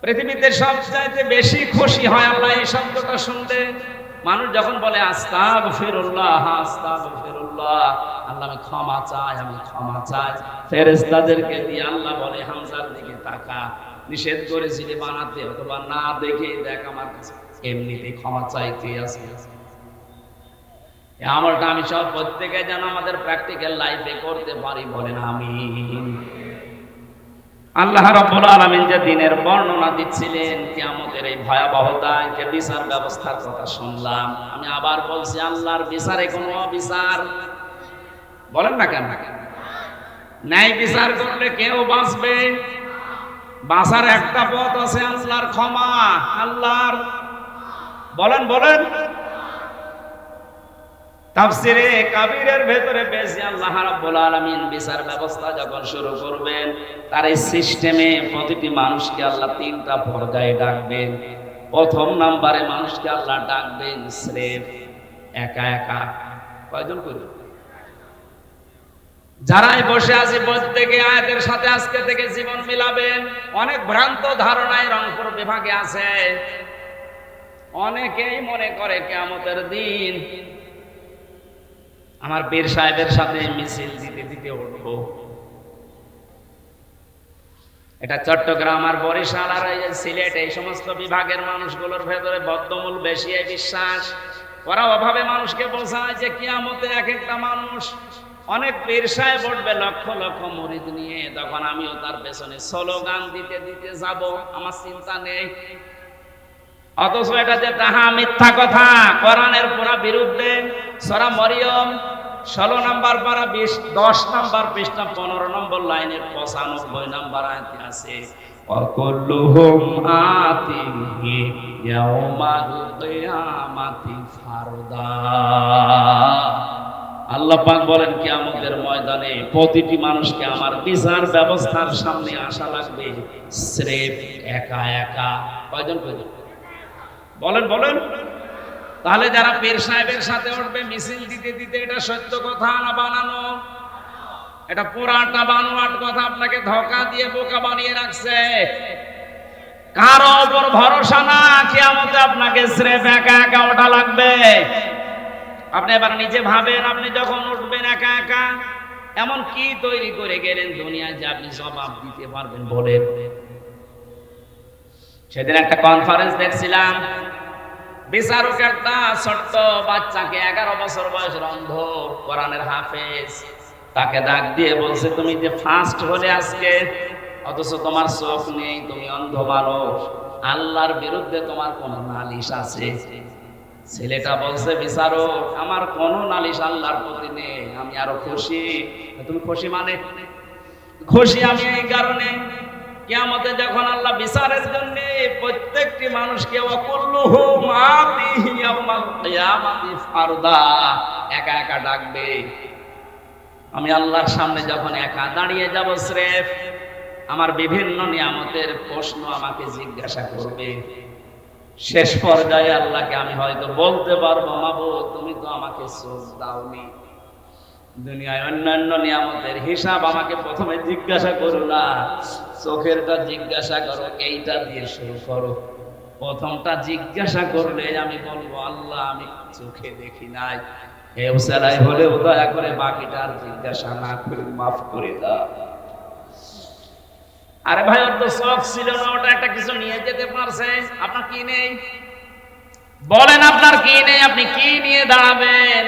পৃথিবীতে সবচাইতে বেশি খুশি হয় আল্লাহ এই শব্দটা শুনলে। মানুষ যখন বলে আস্তাগফিরুল্লাহ, আস্তাগফিরুল্লাহ, আল্লাহ আমি ক্ষমা চাই, আমি ক্ষমা চাই, ফেরেশতাদেরকে দিয়ে আল্লাহ বলে হামজার দিকে তাকা, নিষেধ করেছিলি বানাতে, অথবা না দেখে দেখ আমার কাছে এমনিতে ক্ষমা চাইতে আছে। এই আমলটা আমি সব প্রত্যেকে যেন আমাদের প্র্যাকটিক্যাল লাইফে করতে পারি, বলেন আমিন। আল্লাহ রাব্বুল আলামিন যে দিনের বর্ণনা দিচ্ছিলেন, কিয়ামতের এই ভয়াবহতায়, যে বিচার ব্যবস্থার কথা শুনলাম, আমি আবার বলছি, আল্লাহর বিচারে কোনো অবিচার বলেন না কেন? ন্যায় বিচার করলে কেউ বাঁচবে? বাঁচার একটা পথ আছে, আল্লাহর ক্ষমা, আল্লাহর বলেন বলেন তাফসিরে কাবীরের ভেতরে বেশি আল্লাহ রাব্বুল আলামিন বিচার ব্যবস্থা যখন শুরু করবেন, তার এই সিস্টেমে প্রতিটি মানুষকে আল্লাহ 3টা পর্যায়ে ডাকবেন। প্রথম নাম্বারে মানুষকে আল্লাহ ডাকবেন স্রেফ একা একা। কয়জন করবে? যারাই বসে আছে প্রত্যেকে আয়াতের সাথে আজকে থেকে জীবন মিলাবেন। অনেক ভ্রান্ত ধারণায় রংপুর বিভাগে আছে। অনেকেই মনে করে কিয়ামতের দিন আমার পীর সাহেবের সাথে মিছিল দিতে দিতে উঠবো। এটা চট্টগ্রাম আর বরিশাল আর সিলেট এই সমস্ত বিভাগের মানুষগুলোর ভেতরে বদ্ধমূল বেশি এই বিশ্বাস। ওরা অভাবে মানুষকে বোঝায় যে কিয়ামতে এক একটা মানুষ অনেক পীর সাহেব উঠবে লক্ষ লক্ষ মুরিদ নিয়ে, তখন আমিও তার পেছনে স্লোগান দিতে দিতে যাব, আমার চিন্তা নেই। অথচ এটা যে তাহা মিথ্যা কথা, কোরআনের পুরা বিরুদ্ধে। সূরা মরিয়ম 16 নম্বর পারা 10 নম্বর পৃষ্ঠা 15 নম্বর লাইনের 95 নম্বর আয়াতে আছে, ওয়াকুল্লুহুম আতিহি ইয়াউমাল কিয়ামাতি ফারদা। আল্লাহ পাক বলেন কিয়ামতের ময়দানে প্রতিটি মানুষকে আমার বিচার ব্যবস্থার সামনে আসা লাগবে স্রেফ একা একা। কয়জন কয়জন বলেন বলেন? তাহলে যারা পীর সাহেবের সাথে উঠবে মিছিল দিতে দিতে, এটা সত্য কথা না বানানো? এটা পুরাটা বানোয়াট কথা, আপনাকে ধোঁকা দিয়ে বোকা বানিয়ে রাখছে। কারো উপর ভরসা না, কিয়ামতে আপনাকে স্রেফ একা একা ওঠা লাগবে। আপনি এবার নিজে ভাবেন, আপনি যখন উঠবেন একা একা, এমন কি তৈরি করে গেলেন দুনিয়ায় যে আপনি জবাব দিতে পারবেন? বলেন। সেদিন একটা কনফারেন্স দেখছিলাম, বিচারক একটা ছোট্ট বাচ্চাকে 11 বছর বয়সের অন্ধ কোরআনের হাফেজ, তাকে ডাক দিয়ে বলছে, তুমি যে ফার্স্ট হলে আজকে, অথচ তোমার চোখ নেই, তুমি অন্ধ মানুষ, আল্লাহর বিরুদ্ধে তোমার কোন নালিশ আছে? ছেলেটা বলছে, বিচারক আমার কোন নালিশ আল্লাহর প্রতি নেই, আমি আরো খুশি। তুমি খুশি মানে? খুশি আমি এই কারণে, কিয়ামতে যখন আল্লাহ বিচারের জন্য প্রত্যেকটি মানুষকে ওয়াকুল্লুহুম আতিহি ইয়াউমাল কিয়ামাতি ফারদা একা একা ডাকবে, আমি আল্লাহর সামনে যখন একা দাঁড়িয়ে যাব স্রেফ, আমার বিভিন্ন নিয়ামতের প্রশ্ন আমাকে জিজ্ঞাসা করবে। শেষ পর্যায়ে আল্লাহকে আমি হয়তো বলতে পারবো, মাবুদ তুমি তো আমাকে চোখ দাওনি, দুনিয়ায় অন্যান্য নিয়ামতের হিসাব আমাকে প্রথমে জিজ্ঞাসা করো না, চোখেরটা জিজ্ঞাসা করো, এইটা দিয়ে শুরু করো। প্রথমটা জিজ্ঞাসা করলে আমি বলবো, আল্লাহ আমি চোখে দেখি নাই, এই উসালাই হলেও দয়া করে বাকিটা আর জিজ্ঞাসা না করে মাফ করে দাও। আরে ভাই, ওর তো চোখ ছিল না, ওটা একটা কিছু নিয়ে যেতে পারছে, আপনার কি নেই? বলেন আপনার কি নেই? আপনি কি নিয়ে দাঁড়াবেন?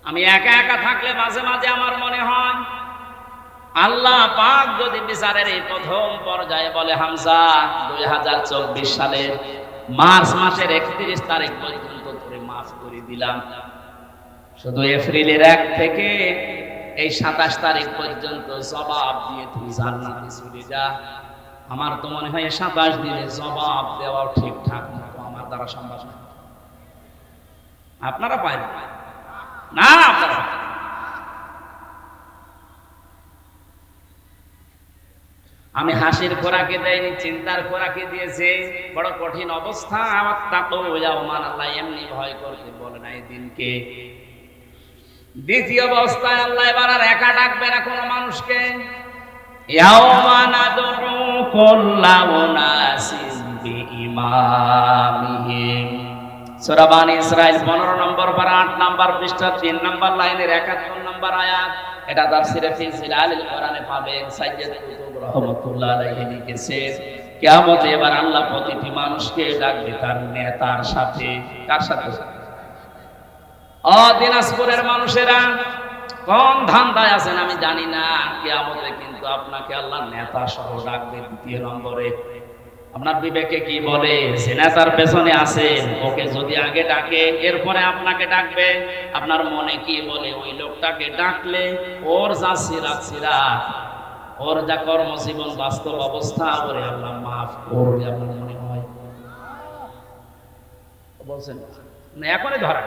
আমি একা একা থাকলে মাঝে মাঝে আমার মনে হয়, আল্লাহ পাক যদি বিচারের এই প্রথম পর্যায়ে বলে, হামজা 2024 সালের মার্চ মাসের 31 তারিখ পর্যন্ত ধরে মাফ করে দিলাম, শুধু এপ্রিলের 1 থেকে এই 27 তারিখ পর্যন্ত জবাব দিয়ে তুই জান্নাতে চলে যা। আমার তো মনে হয় 27 দিনে জবাব দেওয়া ঠিকঠাক মতো আমার দ্বারা সম্ভব না। আপনারা পারেন না? আপনারা আমি হাসির খোরাকে দেয়নি, চিন্তার খোরাকে দিয়েছে। বড় কঠিন অবস্থা। আল্লাহ এমনি ভয় করতে বলে না এই দিনকে। দ্বিতীয় অবস্থায় আল্লাহ এবার আর একা ডাকবে না কোনো মানুষকে। ইয়াউমা নাদউ কুল্লা উনাসিন বিইমামিহিম। সূরা বানী ইসরাঈল 15 নম্বর পারা 8 নম্বর পৃষ্ঠা 3 নম্বর লাইনের 71 নম্বর আয়াত। এটা তাফসীরে ফি জিলালিল কোরআনে পাবেন। সাইয়্যিদ কুতুব রাহমাতুল্লাহ আলাইহি লিখেছেন, কিয়ামতে এবার আল্লাহ প্রতিটি মানুষকে ডাকবে তার নেতার সাথে। কার সাথে? দিনাজপুরের মানুষেরা কোন ধান্দায় আছেন আমি জানি না, কিয়ামতে কিন্তু আপনাকে আল্লাহ নেতা সহ ডাকবে। দ্বিতীয় নম্বরে আপনার বিবেকে কি বলে? যে নেতার পেছনে আছেন, ওকে যদি আগে ডাকে এরপরে আপনাকে ডাকবে, আপনার মনে কি বলে? ওই লোকটাকে ডাকলে ওর যা সিরাত, ওর যা কর্মজীবন বাস্তব অবস্থা, ওরে আল্লাহ মাফ করবে আপনার মনে হয়? বলছেন না, এখনই ধরা